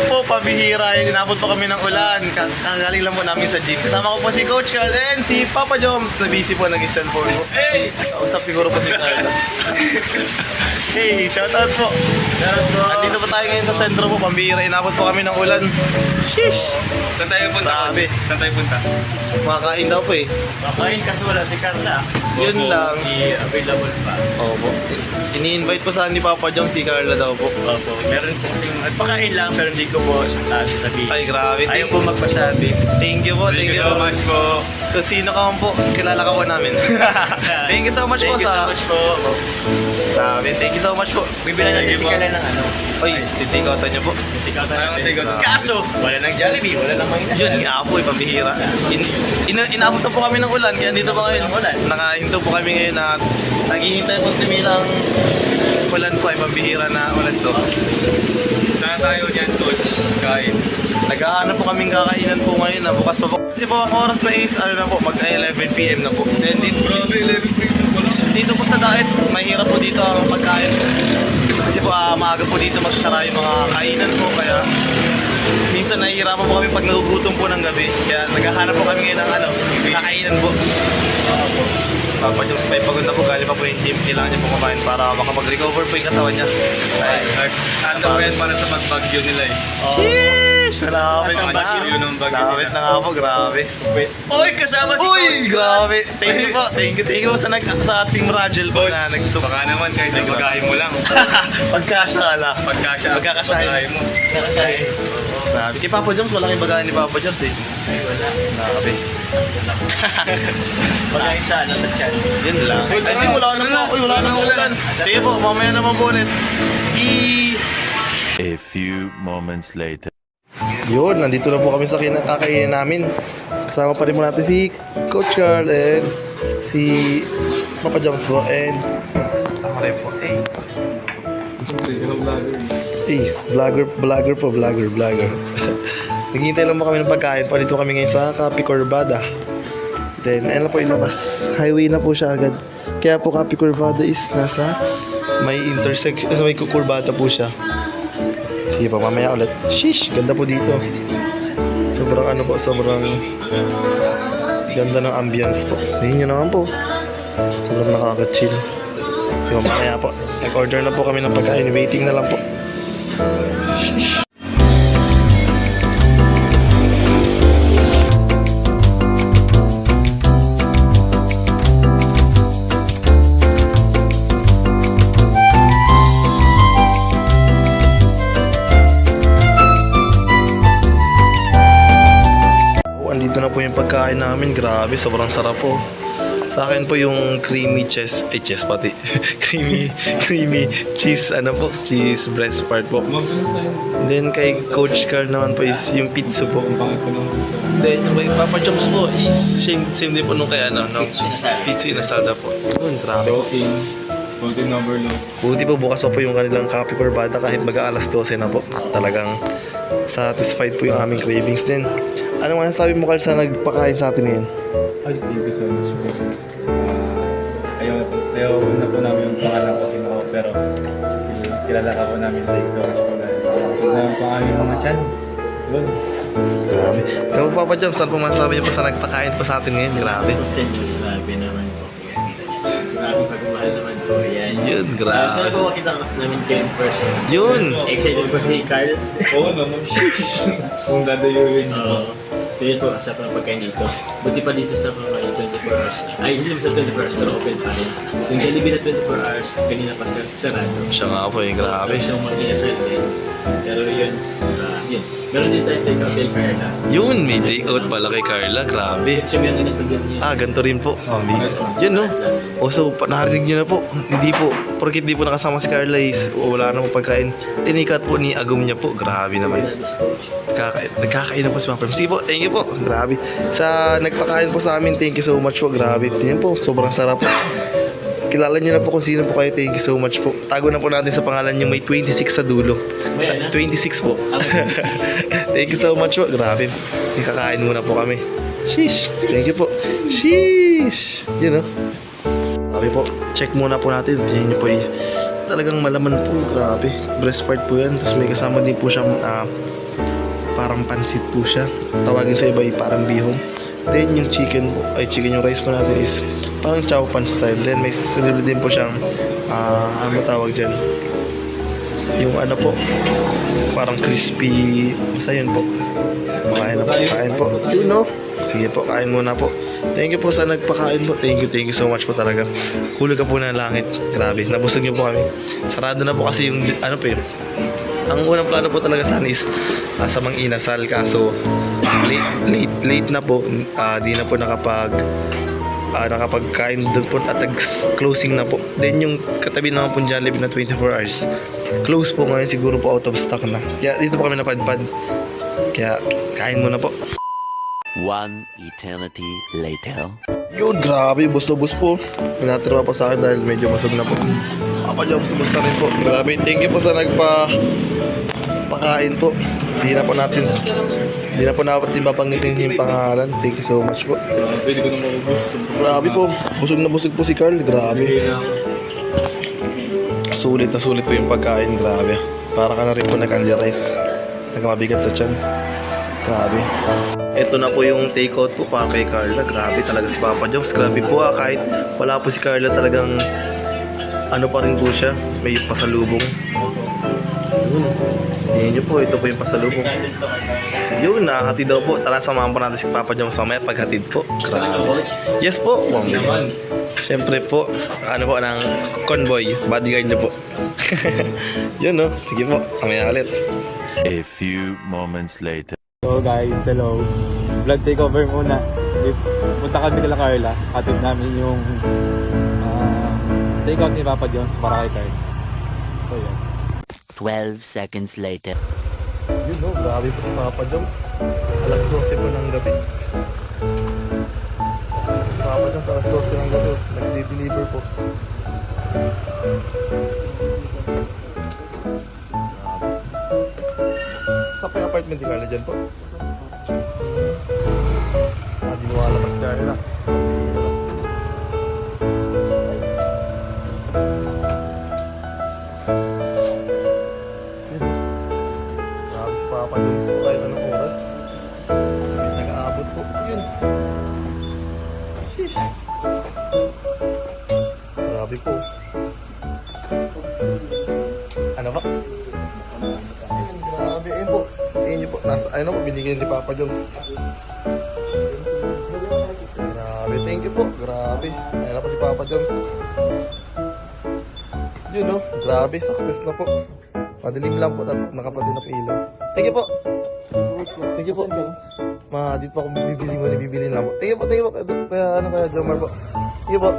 po, pabihira. Inabot po kami ng ulan. Kagaling lang po namin sa gym. Kasama ko po si Coach Carl and si Papa Joms. Na busy po, nag-cellphone po. Hey! Usap siguro po si Carl. Hey, shoutout po. Andito po tayo ngayon sa sentro po, pambihira. Inabot po kami ng ulan. Sheesh! Saan tayo punta? Grabe. Saan tayo punta? Makakain daw po eh. Kakain kasi wala si Carla. Yun lang. Hindi available pa. Opo. Ini-invite po saan ni Papa Joms si Carla daw po. Opo. Meron po kasing pakain lang pero hindi ko po sasabihin. Ay, grabe. Ayaw po magpasabi. Thank you po. Thank you so much po. So, sino ka man po? Kilala ka po namin. Thank you so much po Thank you so sa... much po. Grabe. Thank you so much po. Bibilan natin Thank si you po. Carla ng ano. Oy, titikotan niyo po. Tikaw Ayaw, take out. Kaso, wala nang Jollibee, wala nang mga Yun nga po, pambihira. Inabot na po kami ng ulan, kaya dito pa ngayon. Ng ulan. Nakahinto po kami ngayon at naghihintay po timilang ulan po ay pambihira na ulan to. Saan tayo dyan, Coach? Kain. Naghahanap po kaming kakainan po ngayon na bukas pa po. Kasi po ang oras na is, ano na po, mag-11 PM na po. Then Grabe, 11 p.m. pa lang. dito po sa diet, mahirap po dito ang pagkain. Kasi po maaga po dito magsara yung mga kainan po, kaya minsan nahihirapan po kami pag nagugutom po ng gabi. Kaya naghahanap po kami ngayon ng ano, kakainan po. Papa Joms pa pagod na po, galing pa po yung gym. Kailangan niya po kumain para makapag-recover po yung katawan niya. Ano ba yan para sa magbagyo nila eh? Sheesh! Malapit Ang na. bagyo ng bagyo Malapit nila. na nga po, grabe. Oy, kasama si Uy, Coach. grabe. Thank you po. Thank you po sa Team Rajel po na nagsup. Baka naman kahit sa pagkain mo lang. Pagkasya ala. Pagkasya. Magkakasyahin. Pagkain mo. Nakasyahin. Grabe. Kay Papa Joms, wala kayong bagayan ni Papa Joms eh. Ay, wala. Grabe. Pagkain sa ano, sa chan. Yun lang. Ay, tara. di, wala naman ako. Wala naman ulan. Sige po, mamaya naman po ulit. A few moments later. Yun, nandito na po kami sa kinakakainin namin. Kasama pa rin po natin si Coach Carl and si Papa Joms po and ako rin po. Vlogger po. Naghihintay lang po kami ng pagkain. Pa dito kami ngayon sa Capi Corbada. Then, ayun na po ilabas. Highway na po siya agad. Kaya po Capi Corbada is nasa may intersection, may kukurbada po siya. Sige pa, mamaya ulit. Sheesh, ganda po dito. Sobrang ganda ng ambience po. Tingin nyo naman po. Sobrang nakaka-chill. Yung mamaya po, nag-order na po kami ng pagkain. Waiting na lang po. Sheesh. Andito na po yung pagkain namin. Grabe, sobrang sarap po. Sa akin po yung creamy cheese, pati. creamy cheese, cheese breast part po. Then kay Coach Carl naman po is yung pizza po. Then yung kay Papa Joms po is same din po nung kay pizza inasada po. Yun, grabe po. Protein overload. Buti po bukas pa po yung kanilang Capi Corbada kahit mag-aalas 12 na po. Talagang satisfied po yung aming cravings din. Ano nga sabi mo Carl sa nagpakain sa atin ngayon? Ay, thank you so much po. Ayaw na po namin yung pangalan ko si Mao, pero kilala ka po namin. Thank you so much po. So na po aming mga chan. Good. Grabe. Ikaw Papa Joms, saan po masasabi niyo po sa nagpakain po sa atin ngayon? Grabe. Grabe naman po. Grabe pagmamahal naman po. Yan. Yun, Sana grabe. po makita namin kayo in person. Yun. Excited po si Carl. Oo naman. Kung dadayuin. So yun po, asap ng pagkain dito. Buti pa dito sa mga 24 hours na. Ay, hindi naman sa 24 hours, pero open pa rin. Yung Jollibee na 24 hours, kanina pa sarado. Siya nga po, grabe. Siyang mag-inasal din. Pero yun, yun. Meron din tayong take-out kay Carla. Yun, may take out pala kay Carla. Grabe. Siya may inasal din niya. Ganito rin po. Yun no. So, narinig nyo na po. Hindi po, porkit di po nakasama si Carla is wala na po pagkain. Tinikat po ni Agum niya po. Grabe naman. Nagkakain na po si Papa. Sige po, thank you po. Grabe. Sa nagpakain po sa amin, thank you so much po. Grabe. Tingnan po, sobrang sarap po. Kilala nyo na po kung sino po kayo. Thank you so much po. Tago na po natin sa pangalan nyo. May 26 sa dulo. 26 po. Thank you so much po. Grabe. Ikakain muna po kami. Sheesh. Thank you po. Sheesh. Yun o. Grabe po. Check muna po natin. Tingnan nyo po talagang malaman po. Grabe. Breast part po yan. Tapos may kasama din po siyang parang pansit po siya. Tawagin sa iba ay parang bihon. Then yung chicken po, yung rice po natin is parang chow pan style. Then may sunod din po siyang, ano tawag dyan? Yung ano po, parang crispy, basta yun po. Makain na po, kain po. You know? Sige po, kain muna po. Thank you po sa nagpakain po. Thank you so much po talaga. Huli ka po ng langit. Grabe, nabusog niyo po kami. Sarado na po kasi yung, ano po yun. Ang unang plano po talaga sana is sa Mang Inasal. Kaso, late na po. Di na po nakapagkain doon po at closing na po. Then yung katabi naman po Jollibee na 24 hours. Close po ngayon, siguro po out of stock na. Kaya dito po kami napadpad. Kaya kain muna po. One eternity later. Yun, grabe, bus na bus po. Pinatira po sa akin dahil medyo masog na po. Ako dyan, bus na rin po. Grabe, thank you po sa pakain po. Hindi na po natin ibabanggitin yung pangalan. Thank you so much po. Pwede ko na maubos. Grabe po, busog na busog po si Carl. Grabe. Sulit na sulit po yung pagkain. Grabe. Para ka na rin po nag-alya rice. Nagmabigat sa tiyan. Grabe. Ito na po yung take-out po para kay Carla. Grabe talaga si Papa Joms. Grabe po kahit wala po si Carla talagang ano pa rin po siya. May pasalubong. Yun. Yan nyo po. Ito po yung pasalubong. Yun, nakahatid daw po. Tara, samahan po natin si Papa Joms mamaya paghatid po. Grabe. Yes po. Wow. Siyempre po, ano po, ng convoy. Bodyguard nyo po. Yun no. Sige po. Mamaya ulit. A few moments later. So guys, hello. Vlog takeover muna. Punta kami kala Carla. Hatid namin yung take-out ni Papa Jones para kay Carla. So yan. 12 seconds later. Yun no, grabe po si Papa Joms. Alas 12 po ng gabi. Papa Joms, alas 12 ng gabi. Nag-deliver po. Sa pa yung apartment ni Carla dyan po? Di lumalabas si Carla. Grabe si Papa Jones po kahit anong oras. May nag-aabot po. Yun. Sheesh. Grabe po. Ano ba? Ayun, grabe. Ayun po. Ayun nyo po. Ayun po, binigyan ni Papa Jones. Grabe. Thank you po. Grabe. Ayun na po si Papa Jones. Yun no. Grabe. Success na po. Padilim lang po. Nakapadi na po ilaw. Thank you po. Thank you po. Dito pa ako bibili lang po. Thank you po. Kaya Jomar po. Thank you po.